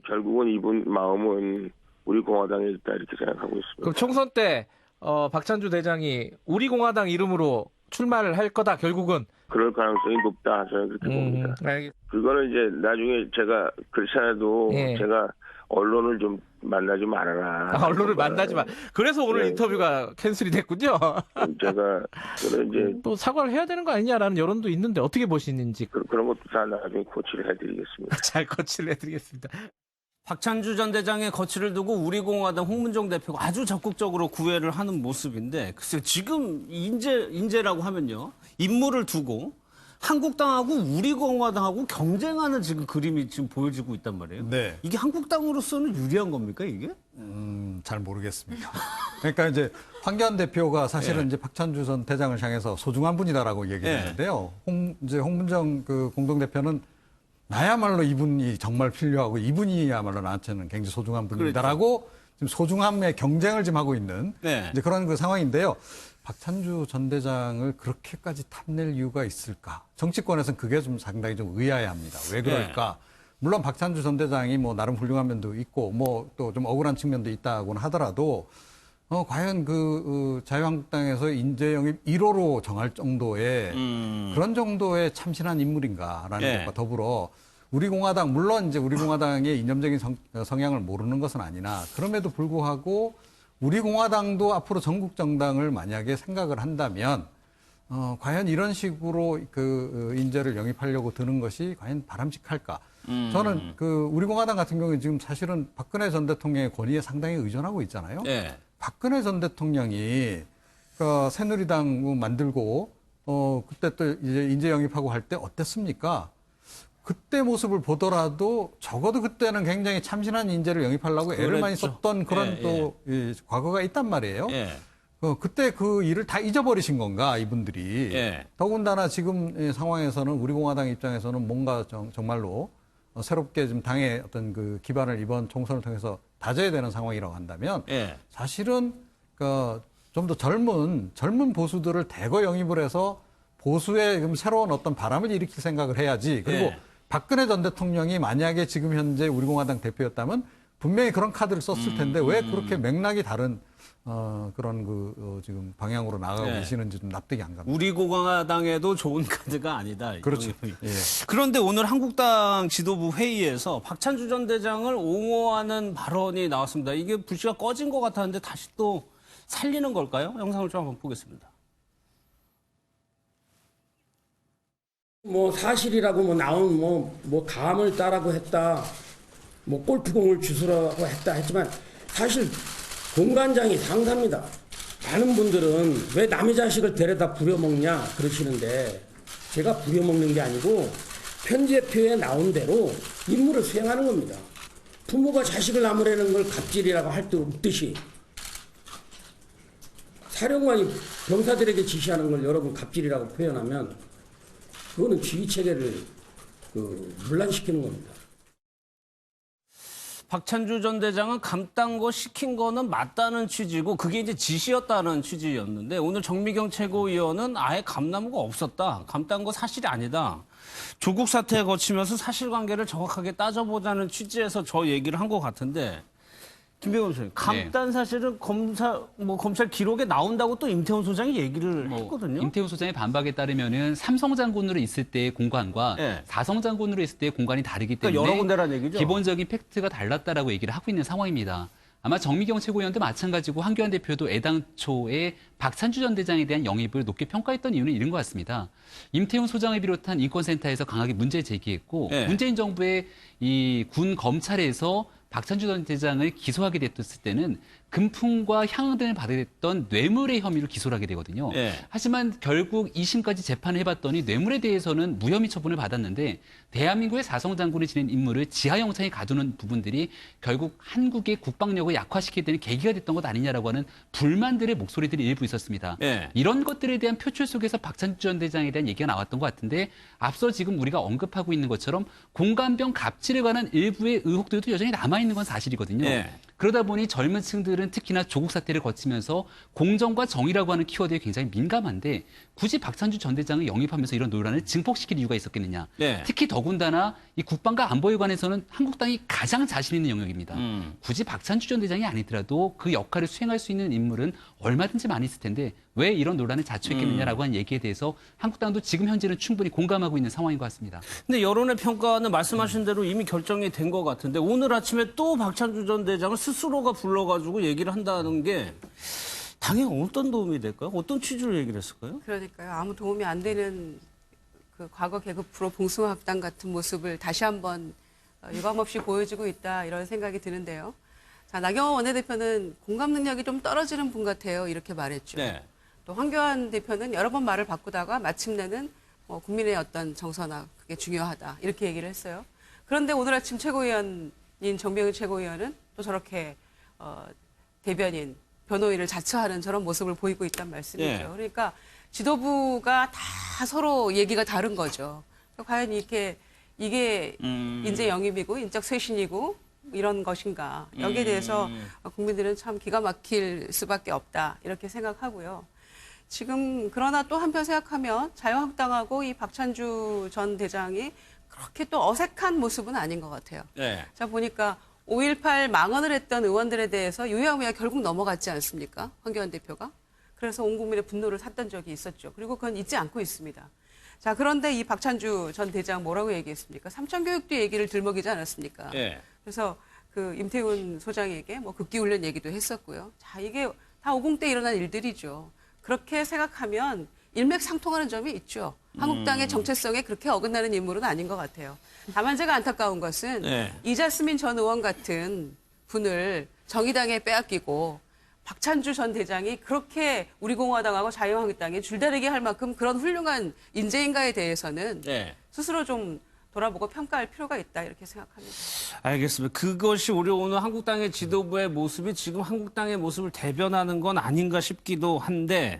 결국은 이분 마음은 우리 공화당에 있다 이렇게 생각하고 있습니다. 그럼 총선 때 박찬주 대장이 우리 공화당 이름으로 출마를 할 거다 결국은. 그럴 가능성이 높다 저는 그렇게 봅니다. 그거는 이제 나중에 제가 그렇지 않아도 예. 제가 언론을 좀 만나지 말아라. 언론을 만나지 마. 그래서 오늘 네. 인터뷰가 캔슬이 됐군요. 제가 그런 이제 또 사과를 해야 되는 거 아니냐라는 여론도 있는데 어떻게 보시는지 그런 것도 다 나중에 코치를 해드리겠습니다. 잘 거치를 해드리겠습니다. 박찬주 전 대장의 거취를 두고 우리공화당 홍문정 대표가 아주 적극적으로 구애를 하는 모습인데 글쎄요, 지금 인재라고 하면요. 인물을 두고 한국당하고 우리공화당하고 경쟁하는 지금 그림이 지금 보여지고 있단 말이에요. 네. 이게 한국당으로서는 유리한 겁니까, 이게? 잘 모르겠습니다. 그러니까 이제 황교안 대표가 사실은 이제 박찬주 전 대장을 향해서 소중한 분이다라고 얘기를 했는데요. 이제 홍문정 그 공동대표는 나야말로 이분이 정말 필요하고 이분이야말로 나한테는 굉장히 소중한 분이다라고 지금 소중함의 경쟁을 지금 하고 있는 이제 그런 그 상황인데요. 박찬주 전 대장을 그렇게까지 탐낼 이유가 있을까? 정치권에서는 그게 좀 상당히 좀 의아해합니다. 왜 그럴까? 물론 박찬주 전 대장이 뭐 나름 훌륭한 면도 있고 뭐 또 좀 억울한 측면도 있다고는 하더라도 과연 그 자유한국당에서 인재 영입 1호로 정할 정도의 그런 정도의 참신한 인물인가라는 것과 더불어 우리 공화당 물론 이제 우리 공화당의 이념적인 성향을 모르는 것은 아니나 그럼에도 불구하고 우리 공화당도 앞으로 전국 정당을 만약에 생각을 한다면 과연 이런 식으로 그 인재를 영입하려고 드는 것이 과연 바람직할까? 저는 그 우리 공화당 같은 경우에 지금 사실은 박근혜 전 대통령의 권위에 상당히 의존하고 있잖아요. 박근혜 전 대통령이 그 새누리당 만들고 그때 또 이제 인재 영입하고 할 때 어땠습니까? 그때 모습을 보더라도 적어도 그때는 굉장히 참신한 인재를 영입하려고 애를 많이 썼던 그런 또 과거가 있단 말이에요. 그때 그 일을 다 잊어버리신 건가 이분들이. 더군다나 지금 상황에서는 우리 공화당 입장에서는 뭔가 정말로 새롭게 좀 당의 어떤 그 기반을 이번 총선을 통해서 다져야 되는 상황이라고 한다면 사실은 그 좀 더 젊은 보수들을 대거 영입을 해서 보수의 새로운 어떤 바람을 일으킬 생각을 해야지. 그리고 박근혜 전 대통령이 만약에 지금 현재 우리 공화당 대표였다면 분명히 그런 카드를 썼을 텐데 왜 그렇게 맥락이 다른 그런 그 지금 방향으로 나가고 계시는지 좀 납득이 안 갑니다. 우리 공화당에도 좋은 카드가 아니다. 그렇죠. 그런데 오늘 한국당 지도부 회의에서 박찬주 전 대장을 옹호하는 발언이 나왔습니다. 이게 불씨가 꺼진 것 같았는데 다시 또 살리는 걸까요? 영상을 좀 한번 보겠습니다. 뭐 사실이라고 뭐 나온 뭐 감을 따라고 했다, 뭐 골프공을 주스라고 했다 했지만 사실 공관장이 상사입니다. 많은 분들은 왜 남의 자식을 데려다 부려먹냐 그러시는데 제가 부려먹는 게 아니고 편제표에 나온 대로 임무를 수행하는 겁니다. 부모가 자식을 나무라는 걸 갑질이라고 할 때 없듯이 사령관이 병사들에게 지시하는 걸 여러분 갑질이라고 표현하면 그거는 지휘체계를 문란시키는 겁니다. 박찬주 전 대장은 감딴 거 시킨 거는 맞다는 취지고 그게 이제 지시였다는 취지였는데 오늘 정미경 최고위원은 아예 감나무가 없었다. 감딴 거 사실이 아니다. 조국 사태에 거치면서 사실관계를 정확하게 따져보자는 취지에서 저 얘기를 한 것 같은데 김병훈 선생님, 감딴 사실은 검찰 기록에 나온다고 또 임태훈 소장이 얘기를 했거든요. 임태훈 소장의 반박에 따르면은 삼성 장군으로 있을 때의 공관과 사성 장군으로 있을 때의 공관이 다르기 때문에 그러니까 여러 군데라는 얘기죠. 기본적인 팩트가 달랐다라고 얘기를 하고 있는 상황입니다. 아마 정미경 최고위원도 마찬가지고 황교안 대표도 애당초에 박찬주 전 대장에 대한 영입을 높게 평가했던 이유는 이런 것 같습니다. 임태훈 소장을 비롯한 인권센터에서 강하게 문제 제기했고 문재인 정부의 이 군 검찰에서 박찬주 전 대장을 기소하게 됐을 때는 금품과 향응등을 받았던 뇌물의 혐의로 기소를 하게 되거든요. 하지만 결국 2심까지 재판을 해봤더니 뇌물에 대해서는 무혐의 처분을 받았는데 대한민국의 사성 장군이 지낸 임무를 지하영장에 가두는 부분들이 결국 한국의 국방력을 약화시키게 되는 계기가 됐던 것 아니냐라고 하는 불만들의 목소리들이 일부 있었습니다. 이런 것들에 대한 표출 속에서 박찬주 전 대장에 대한 얘기가 나왔던 것 같은데 앞서 지금 우리가 언급하고 있는 것처럼 공관병 갑질에 관한 일부의 의혹들도 여전히 남아 남아 있는 건 사실이거든요. 네. 그러다 보니 젊은 층들은 특히나 조국 사태를 거치면서 공정과 정의라고 하는 키워드에 굉장히 민감한데 굳이 박찬주 전 대장을 영입하면서 이런 논란을 증폭시킬 이유가 있었겠느냐. 네. 특히 더군다나 이 국방과 안보에 관해서는 한국당이 가장 자신 있는 영역입니다. 굳이 박찬주 전 대장이 아니더라도 그 역할을 수행할 수 있는 인물은 얼마든지 많이 있을 텐데 왜 이런 논란을 자초했겠느냐라고 하는 얘기에 대해서 한국당도 지금 현재는 충분히 공감하고 있는 상황인 것 같습니다. 근데 여론의 평가는 말씀하신 대로 이미 결정이 된 것 같은데 오늘 아침에 또 박찬주 전 대장을 스스로가 불러가지고 얘기를 한다는 게 당에 어떤 도움이 될까요? 어떤 취지로 얘기를 했을까요? 그러니까요. 아무 도움이 안 되는 그 과거 계급 프로 봉숭아학당 같은 모습을 다시 한번 유감없이 보여주고 있다 이런 생각이 드는데요. 자, 나경원 원내대표는 공감 능력이 좀 떨어지는 분 같아요. 이렇게 말했죠. 네. 또 황교안 대표는 여러 번 말을 바꾸다가 마침내는 국민의 어떤 정서나 그게 중요하다 이렇게 얘기를 했어요. 그런데 오늘 아침 최고위원인 정병훈 최고위원은 또 저렇게 대변인, 변호인을 자처하는 저런 모습을 보이고 있단 말씀이죠. 네. 그러니까 지도부가 다 서로 얘기가 다른 거죠. 과연 이게 인재 영입이고 인적 쇄신이고 이런 것인가. 여기에 대해서 국민들은 참 기가 막힐 수밖에 없다. 이렇게 생각하고요. 지금 그러나 또 한편 생각하면 자유한국당하고 이 박찬주 전 대장이 그렇게 또 어색한 모습은 아닌 것 같아요. 네. 자, 보니까 5.18 망언을 했던 의원들에 대해서 유야무야 결국 넘어갔지 않습니까? 황교안 대표가. 그래서 온 국민의 분노를 샀던 적이 있었죠. 그리고 그건 잊지 않고 있습니다. 자, 그런데 이 박찬주 전 대장 뭐라고 얘기했습니까? 삼천교육도 얘기를 들먹이지 않았습니까? 네. 그래서 그 임태훈 소장에게 뭐 극기훈련 얘기도 했었고요. 자, 이게 다 50대 일어난 일들이죠. 그렇게 생각하면 일맥상통하는 점이 있죠. 한국당의 정체성에 그렇게 어긋나는 인물은 아닌 것 같아요. 다만 제가 안타까운 것은 네. 이자스민 전 의원 같은 분을 정의당에 빼앗기고 박찬주 전 대장이 그렇게 우리공화당하고 자유한국당에 줄다리기 할 만큼 그런 훌륭한 인재인가에 대해서는 네. 스스로 좀 돌아보고 평가할 필요가 있다 이렇게 생각합니다. 알겠습니다. 그것이 우리 오늘 한국당의 지도부의 모습이 지금 한국당의 모습을 대변하는 건 아닌가 싶기도 한데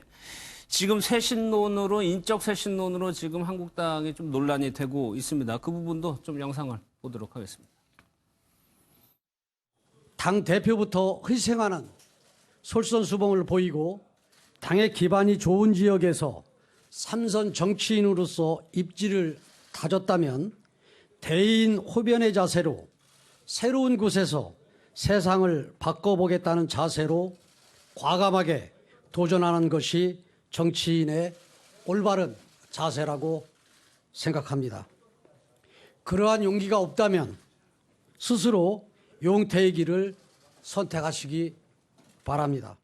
지금 쇄신론으로 인적 쇄신론으로 지금 한국당이 좀 논란이 되고 있습니다. 그 부분도 좀 영상을 보도록 하겠습니다. 당 대표부터 희생하는 솔선수범을 보이고 당의 기반이 좋은 지역에서 삼선 정치인으로서 입지를 다졌다면 대인 호변의 자세로 새로운 곳에서 세상을 바꿔보겠다는 자세로 과감하게 도전하는 것이 정치인의 올바른 자세라고 생각합니다. 그러한 용기가 없다면 스스로 용태의 길을 선택하시기 바랍니다.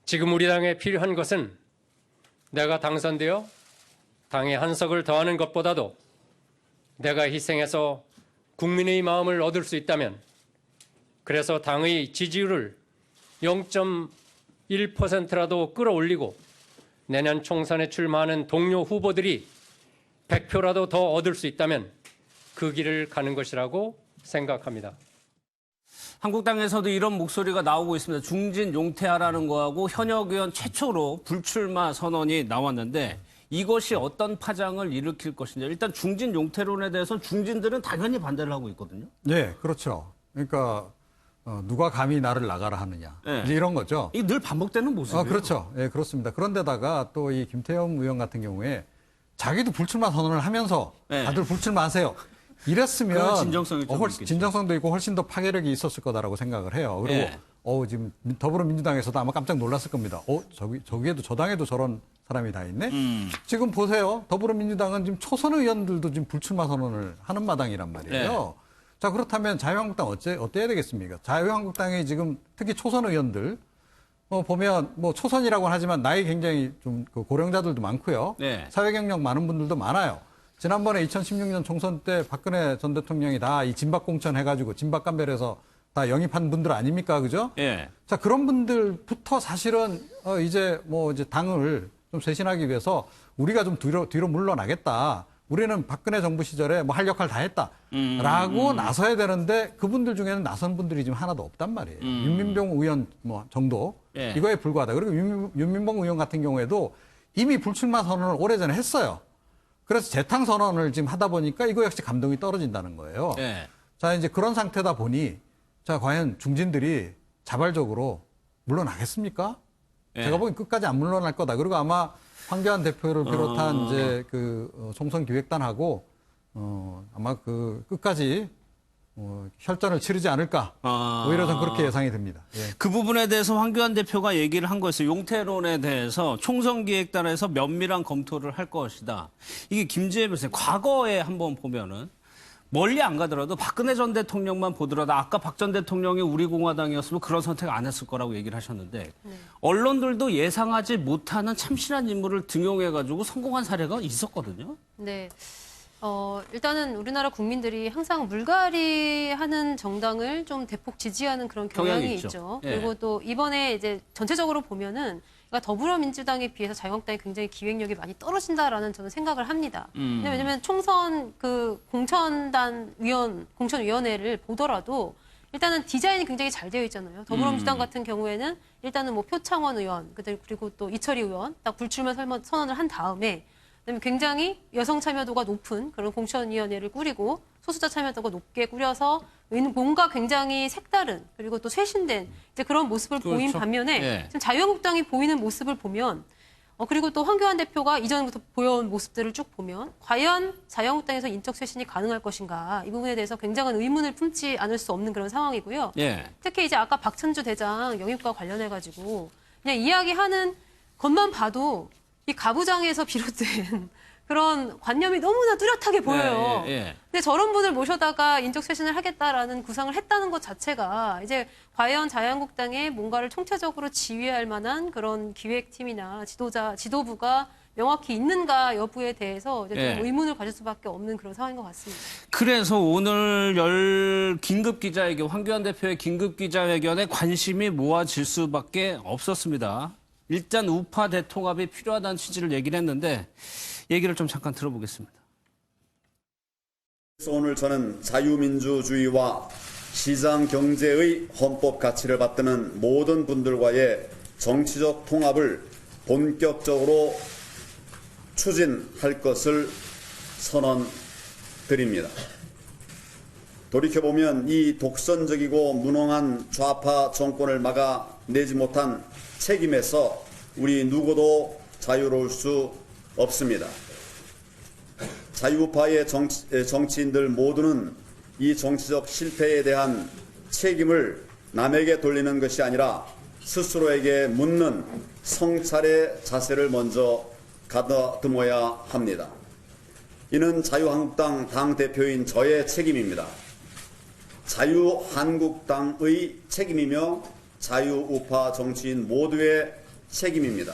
지금 우리 당에 필요한 것은 내가 당선되어 당의 한석을 더하는 것보다도 내가 희생해서 국민의 마음을 얻을 수 있다면 그래서 당의 지지율을 0.1%라도 끌어올리고 내년 총선에 출마하는 동료 후보들이 100표라도 더 얻을 수 있다면 그 길을 가는 것이라고 생각합니다. 한국당에서도 이런 목소리가 나오고 있습니다. 중진 용퇴하라는 거하고 현역 의원 최초로 불출마 선언이 나왔는데 이것이 어떤 파장을 일으킬 것인지 일단 중진 용퇴론에 대해서는 중진들은 당연히 반대를 하고 있거든요. 네, 그렇죠. 그러니까 누가 감히 나를 나가라 하느냐. 네. 이제 이런 거죠. 이게 늘 반복되는 모습이에요. 그렇죠. 예, 그렇습니다. 그런데다가 또 이 김태형 의원 같은 경우에 자기도 불출마 선언을 하면서 네. 다들 불출마하세요. 이랬으면 그런 진정성이 좀 있겠죠. 진정성도 있고 훨씬 더 파괴력이 있었을 거다라고 생각을 해요. 그리고 네. 지금 더불어민주당에서도 아마 깜짝 놀랐을 겁니다. 저기에도 저 당에도 저런 사람이 다 있네. 지금 보세요. 더불어민주당은 지금 초선 의원들도 지금 불출마 선언을 하는 마당이란 말이에요. 네. 자, 그렇다면 자유한국당 어때야 되겠습니까? 자유한국당이 지금 특히 초선 의원들 보면 초선이라고는 하지만 나이 굉장히 좀 고령자들도 많고요. 네. 사회 경력 많은 분들도 많아요. 지난번에 2016년 총선 때 박근혜 전 대통령이 다 이 진박 공천 해가지고 진박 감별해서 다 영입한 분들 아닙니까, 그죠? 예. 자, 그런 분들부터 사실은 이제 당을 좀 쇄신하기 위해서 우리가 좀 뒤로 물러나겠다. 우리는 박근혜 정부 시절에 할 역할 다 했다라고 나서야 되는데 그분들 중에는 나선 분들이 지금 하나도 없단 말이에요. 윤민병 의원 정도 예. 이거에 불과하다. 그리고 윤민병 의원 같은 경우에도 이미 불출마 선언을 오래전에 했어요. 그래서 재탕 선언을 지금 하다 보니까 이거 역시 감동이 떨어진다는 거예요. 예. 자, 이제 그런 상태다 보니 자, 과연 중진들이 자발적으로 물러나겠습니까? 예. 제가 보기엔 끝까지 안 물러날 거다. 그리고 아마 황교안 대표를 비롯한 이제 총선 기획단하고 아마 끝까지 혈전을 치르지 않을까. 오히려 전 그렇게 예상이 됩니다. 예. 그 부분에 대해서 황교안 대표가 얘기를 한 거였어요. 용태론에 대해서 총선 기획단에서 면밀한 검토를 할 것이다. 이게 김재현 변호사님, 과거에 한번 보면은 멀리 안 가더라도 박근혜 전 대통령만 보더라도 아까 박 전 대통령이 우리 공화당이었으면 그런 선택 안 했을 거라고 얘기를 하셨는데 언론들도 예상하지 못하는 참신한 인물을 등용해가지고 성공한 사례가 있었거든요. 네. 일단은 우리나라 국민들이 항상 물갈이하는 정당을 좀 대폭 지지하는 그런 경향이 있죠. 예. 그리고 또 이번에 이제 전체적으로 보면은 그러니까 더불어민주당에 비해서 자유한국당이 굉장히 기획력이 많이 떨어진다라는 저는 생각을 합니다. 왜냐면 총선 공천위원회를 보더라도 일단은 디자인이 굉장히 잘 되어 있잖아요. 더불어민주당 같은 경우에는 일단은 뭐 표창원 의원, 그리고 또 이철희 의원 딱 불출마 선언을 한 다음에 그다음에 굉장히 여성 참여도가 높은 그런 공천위원회를 꾸리고 소수자 참여도가 높게 꾸려서 뭔가 굉장히 색다른 그리고 또 쇄신된 이제 그런 모습을 보인 반면에 예. 지금 자유한국당이 보이는 모습을 보면 그리고 또 황교안 대표가 이전부터 보여온 모습들을 쭉 보면 과연 자유한국당에서 인적 쇄신이 가능할 것인가 이 부분에 대해서 굉장한 의문을 품지 않을 수 없는 그런 상황이고요. 예. 특히 이제 아까 박찬주 대장 영입과 관련해가지고 그냥 이야기하는 것만 봐도 이 가부장에서 비롯된 그런 관념이 너무나 뚜렷하게 보여요. 예. 근데 저런 분을 모셔다가 인적 쇄신을 하겠다라는 구상을 했다는 것 자체가 이제 과연 자유한국당에 뭔가를 총체적으로 지휘할 만한 그런 기획팀이나 지도부가 명확히 있는가 여부에 대해서 이제 좀 의문을 가질 수밖에 없는 그런 상황인 것 같습니다. 그래서 오늘 긴급 기자회견, 황교안 대표의 긴급 기자회견에 관심이 모아질 수밖에 없었습니다. 일단 우파 대통합이 필요하다는 취지를 얘기를 했는데 얘기를 좀 잠깐 들어보겠습니다. 오늘 저는 자유민주주의와 시장 경제의 헌법 가치를 받드는 모든 분들과의 정치적 통합을 본격적으로 추진할 것을 선언드립니다. 돌이켜보면 이 독선적이고 무능한 좌파 정권을 막아내지 못한 책임에서 우리 누구도 자유로울 수 없습니다. 자유파의 정치인들 모두는 이 정치적 실패에 대한 책임을 남에게 돌리는 것이 아니라 스스로에게 묻는 성찰의 자세를 먼저 가다듬어야 합니다. 이는 자유한국당 당대표인 저의 책임입니다. 자유한국당의 책임이며 자유우파 정치인 모두의 책임입니다.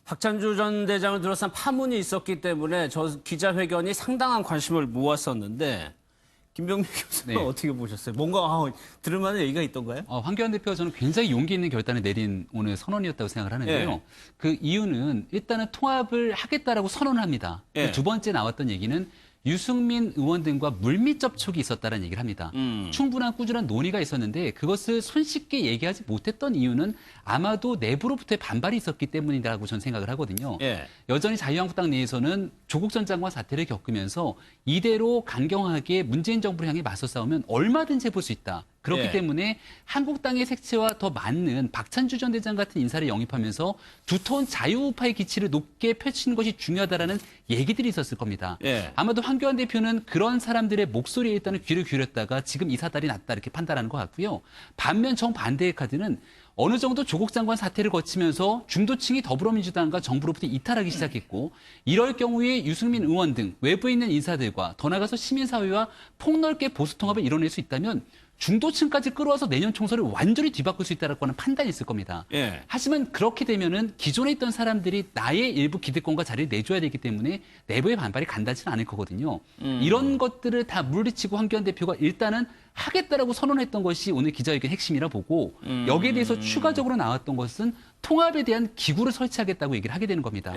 박찬주 전 대장을 둘러싼 파문이 있었기 때문에 저 기자회견이 상당한 관심을 모았었는데 김병민 교수는 어떻게 보셨어요? 뭔가 들을 만한 얘기가 있던가요? 황교안 대표가 저는 굉장히 용기 있는 결단을 내린 오늘 선언이었다고 생각을 하는데요. 그 이유는 일단은 통합을 하겠다라고 선언을 합니다. 두 번째 나왔던 얘기는 유승민 의원 등과 물밑 접촉이 있었다는 얘기를 합니다. 충분한 꾸준한 논의가 있었는데 그것을 손쉽게 얘기하지 못했던 이유는 아마도 내부로부터의 반발이 있었기 때문이라고 저는 생각을 하거든요. 여전히 자유한국당 내에서는 조국 전 장관 사태를 겪으면서 이대로 강경하게 문재인 정부를 향해 맞서 싸우면 얼마든지 해볼 수 있다. 그렇기 때문에 한국당의 색채와 더 맞는 박찬주 전 대장 같은 인사를 영입하면서 두터운 자유우파의 기치를 높게 펼치는 것이 중요하다라는 얘기들이 있었을 겁니다. 아마도 황교안 대표는 그런 사람들의 목소리에 일단은 귀를 기울였다가 지금 이 사달이 났다 이렇게 판단하는 것 같고요. 반면 정반대의 카드는 어느 정도 조국 장관 사태를 거치면서 중도층이 더불어민주당과 정부로부터 이탈하기 시작했고 이럴 경우에 유승민 의원 등 외부에 있는 인사들과 더 나아가서 시민사회와 폭넓게 보수 통합을 이뤄낼 수 있다면 중도층까지 끌어와서 내년 총선을 완전히 뒤바꿀 수 있다라고 하는 판단이 있을 겁니다. 하지만 그렇게 되면은 기존에 있던 사람들이 나의 일부 기득권과 자리를 내줘야 되기 때문에 내부의 반발이 간단치는 않을 거거든요. 이런 것들을 다 물리치고 황교안 대표가 일단은 하겠다라고 선언했던 것이 오늘 기자회견 핵심이라 보고 여기에 대해서 추가적으로 나왔던 것은 통합에 대한 기구를 설치하겠다고 얘기를 하게 되는 겁니다.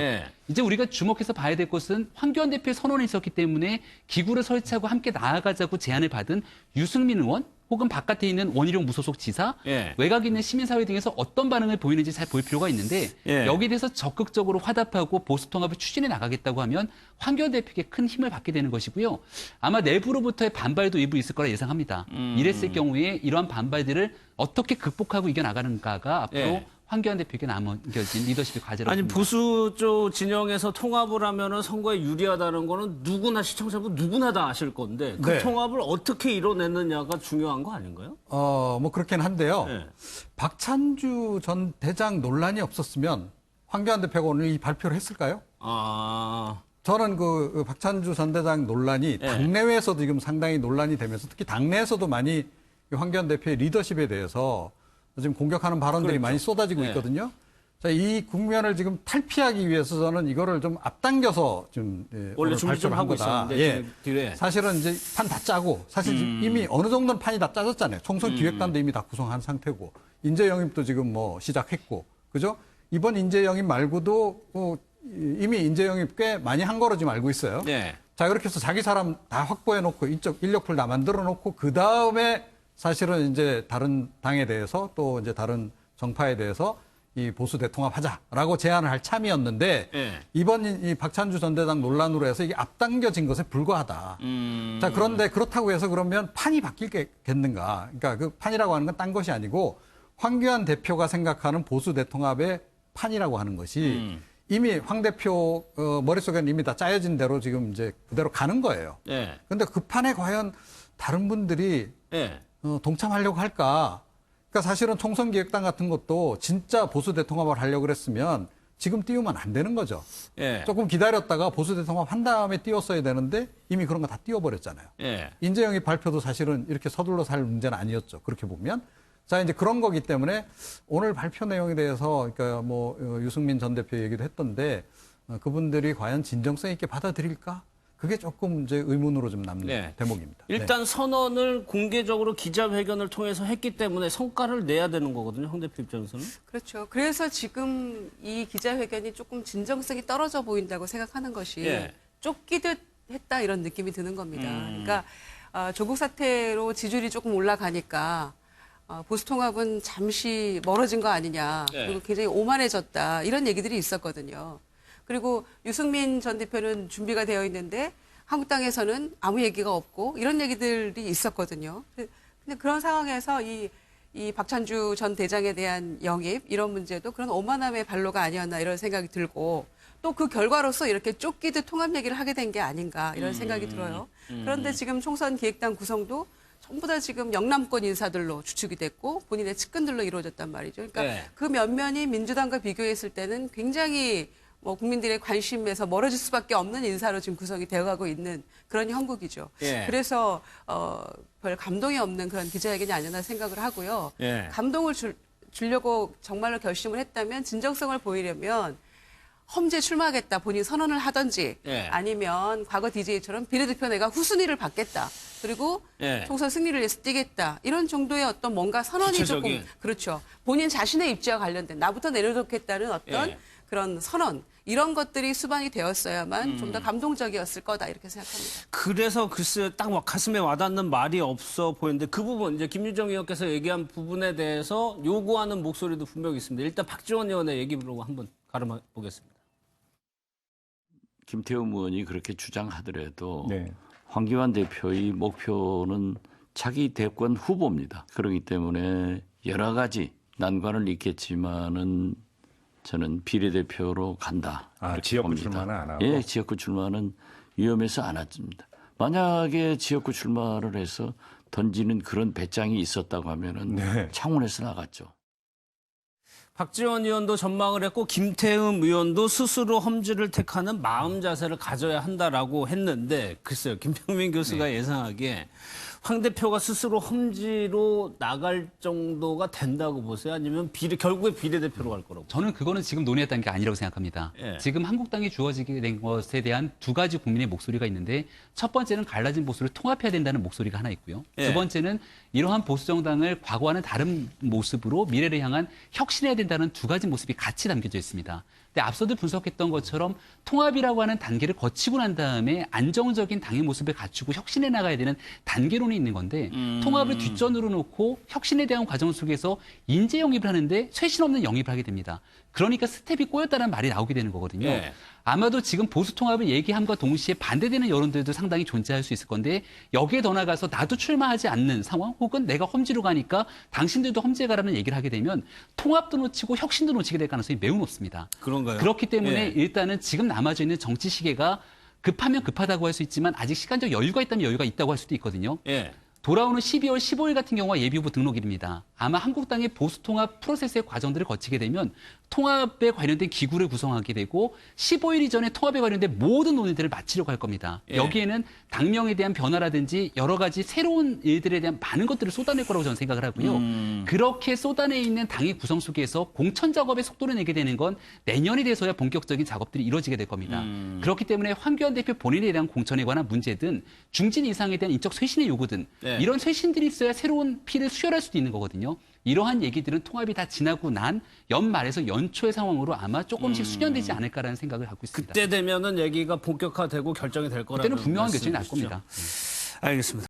이제 우리가 주목해서 봐야 될 것은 황교안 대표의 선언이 있었기 때문에 기구를 설치하고 함께 나아가자고 제안을 받은 유승민 의원 혹은 바깥에 있는 원희룡 무소속 지사, 예. 외곽에 있는 시민사회 등에서 어떤 반응을 보이는지 잘 볼 필요가 있는데 예. 여기에 대해서 적극적으로 화답하고 보수통합을 추진해 나가겠다고 하면 황교안 대표에게 큰 힘을 받게 되는 것이고요. 아마 내부로부터의 반발도 일부 있을 거라 예상합니다. 이랬을 경우에 이러한 반발들을 어떻게 극복하고 이겨나가는가가 앞으로 예. 황교안 대표에게 남겨진 리더십의 과제라고 아니 봅니다. 보수 쪽 진영에서 통합을 하면은 선거에 유리하다는 거는 누구나 시청자분 누구나 다 아실 건데 그 네. 통합을 어떻게 이뤄내느냐가 중요한 거 아닌가요? 뭐 그렇긴 한데요. 네. 박찬주 전 대장 논란이 없었으면 황교안 대표가 오늘 이 발표를 했을까요? 저는 그 박찬주 전 대장 논란이 당내외에서도 지금 상당히 논란이 되면서 특히 당내에서도 많이 황교안 대표의 리더십에 대해서 지금 공격하는 발언들이 그렇죠. 많이 쏟아지고 있거든요. 자, 이 국면을 지금 탈피하기 위해서 저는 이거를 좀 앞당겨서 좀 원래 오늘 준비 좀 발표를 한 하고 거다. 있었는데 뒤에. 사실은 이제 판 다 짜고 사실 이미 어느 정도는 판이 다 짜졌잖아요. 총선 기획단도 이미 다 구성한 상태고 인재 영입도 지금 뭐 시작했고 그죠? 이번 인재 영입 말고도 이미 인재 영입 꽤 많이 한 거로 지금 알고 있어요. 네. 자, 그렇게 해서 자기 사람 다 확보해 놓고 인력풀 다 만들어 놓고 그 다음에 사실은 이제 다른 당에 대해서 또 이제 다른 정파에 대해서 이 보수 대통합하자라고 제안을 할 참이었는데 이번 이 박찬주 전 대장 논란으로 해서 이게 앞당겨진 것에 불과하다. 자, 그런데 그렇다고 해서 그러면 판이 바뀌겠는가? 그러니까 그 판이라고 하는 건 딴 것이 아니고 황교안 대표가 생각하는 보수 대통합의 판이라고 하는 것이 이미 황 대표 머릿속에는 이미 다 짜여진 대로 지금 이제 그대로 가는 거예요. 그런데 그 판에 과연 다른 분들이 동참하려고 할까? 그러니까 사실은 총선기획단 같은 것도 진짜 보수 대통합을 하려고 그랬으면 지금 띄우면 안 되는 거죠. 조금 기다렸다가 보수 대통합 한 다음에 띄웠어야 되는데 이미 그런 거 다 띄워버렸잖아요. 인재 영입 발표도 사실은 이렇게 서둘러서 할 문제는 아니었죠. 그렇게 보면. 자, 이제 그런 거기 때문에 오늘 발표 내용에 대해서 그러니까 뭐 유승민 전 대표 얘기도 했던데 그분들이 과연 진정성 있게 받아들일까? 그게 조금 이제 의문으로 좀 남는 대목입니다. 일단 선언을 공개적으로 기자회견을 통해서 했기 때문에 성과를 내야 되는 거거든요. 황 대표 입장에서는. 그렇죠. 그래서 지금 이 기자회견이 조금 진정성이 떨어져 보인다고 생각하는 것이 쫓기듯 했다 이런 느낌이 드는 겁니다. 그러니까 조국 사태로 지지율이 조금 올라가니까 보수 통합은 잠시 멀어진 거 아니냐. 그리고 굉장히 오만해졌다. 이런 얘기들이 있었거든요. 그리고 유승민 전 대표는 준비가 되어 있는데 한국당에서는 아무 얘기가 없고 이런 얘기들이 있었거든요. 근데 그런 상황에서 이 박찬주 전 대장에 대한 영입 이런 문제도 그런 오만함의 발로가 아니었나 이런 생각이 들고 또 그 결과로서 이렇게 쫓기듯 통합 얘기를 하게 된 게 아닌가 이런 생각이 들어요. 그런데 지금 총선 기획단 구성도 전부 다 지금 영남권 인사들로 주축이 됐고 본인의 측근들로 이루어졌단 말이죠. 그러니까 그 면면이 민주당과 비교했을 때는 굉장히 뭐 국민들의 관심에서 멀어질 수밖에 없는 인사로 지금 구성이 되어가고 있는 그런 형국이죠. 그래서 별 감동이 없는 그런 기자회견이 아니었나 생각을 하고요. 감동을 주려고 정말로 결심을 했다면 진정성을 보이려면 험지에 출마하겠다 본인 선언을 하든지 아니면 과거 DJ처럼 비례대표 내가 후순위를 받겠다. 그리고 총선 승리를 위해서 뛰겠다. 이런 정도의 어떤 뭔가 선언이 구체적인. 조금 그렇죠. 본인 자신의 입지와 관련된 나부터 내려놓겠다는 어떤 그런 선언 이런 것들이 수반이 되었어야만 좀 더 감동적이었을 거다 이렇게 생각합니다. 그래서 글쎄 딱 가슴에 와닿는 말이 없어 보이는데 그 부분 이제 김유정 의원께서 얘기한 부분에 대해서 요구하는 목소리도 분명히 있습니다. 일단 박지원 의원의 얘기로 한번 가름해 보겠습니다. 김태흠 의원이 그렇게 주장하더라도 황교안 대표의 목표는 차기 대권 후보입니다. 그렇기 때문에 여러 가지 난관을 있겠지만은 저는 비례대표로 간다. 지역구 출마는 안 하고? 예, 지역구 출마는 위험해서 안 했습니다. 만약에 지역구 출마를 해서 던지는 그런 배짱이 있었다고 하면은 창원에서 나갔죠. 박지원 의원도 전망을 했고 김태흠 의원도 스스로 험지를 택하는 마음 자세를 가져야 한다라고 했는데 글쎄요. 김병민 교수가 예상하기에 황 대표가 스스로 험지로 나갈 정도가 된다고 보세요? 아니면 결국에 비례대표로 갈 거라고? 저는 그거는 지금 논의했다는 게 아니라고 생각합니다. 지금 한국당이 주어지게 된 것에 대한 두 가지 국민의 목소리가 있는데 첫 번째는 갈라진 보수를 통합해야 된다는 목소리가 하나 있고요. 두 번째는 이러한 보수 정당을 과거와는 다른 모습으로 미래를 향한 혁신해야 된다는 두 가지 모습이 같이 담겨져 있습니다. 근데 근데 앞서도 분석했던 것처럼 통합이라고 하는 단계를 거치고 난 다음에 안정적인 당의 모습을 갖추고 혁신해 나가야 되는 단계론이 있는 건데 통합을 뒷전으로 놓고 혁신에 대한 과정 속에서 인재 영입을 하는데 쇄신 없는 영입을 하게 됩니다. 그러니까 스텝이 꼬였다는 말이 나오게 되는 거거든요. 예. 아마도 지금 보수 통합을 얘기함과 동시에 반대되는 여론들도 상당히 존재할 수 있을 건데 여기에 더 나가서 나도 출마하지 않는 상황 혹은 내가 험지로 가니까 당신들도 험지에 가라는 얘기를 하게 되면 통합도 놓치고 혁신도 놓치게 될 가능성이 매우 높습니다. 그런가요? 그렇기 때문에 예. 일단은 지금 남아져 있는 정치 시계가 급하면 급하다고 할 수 있지만 아직 시간적 여유가 있다면 여유가 있다고 할 수도 있거든요. 예. 돌아오는 12월 15일 같은 경우가 예비후보 등록일입니다. 아마 한국당의 보수통합 프로세스의 과정들을 거치게 되면 통합에 관련된 기구를 구성하게 되고 15일 이전에 통합에 관련된 모든 논의들을 마치려고 할 겁니다. 예. 여기에는 당명에 대한 변화라든지 여러 가지 새로운 일들에 대한 많은 것들을 쏟아낼 거라고 저는 생각을 하고요. 그렇게 쏟아내 있는 당의 구성 속에서 공천 작업의 속도를 내게 되는 건 내년이 돼서야 본격적인 작업들이 이루어지게 될 겁니다. 그렇기 때문에 황교안 대표 본인에 대한 공천에 관한 문제든 중진 이상에 대한 인적 쇄신의 요구든 이런 쇄신들이 있어야 새로운 피를 수혈할 수도 있는 거거든요. 이러한 얘기들은 통합이 다 지나고 난 연말에서 연초의 상황으로 아마 조금씩 수련되지 않을까라는 생각을 갖고 있습니다. 그때 되면은 얘기가 본격화되고 결정이 될 거라는 그때는 분명한 결정이 날 말씀이시죠? 겁니다. 알겠습니다.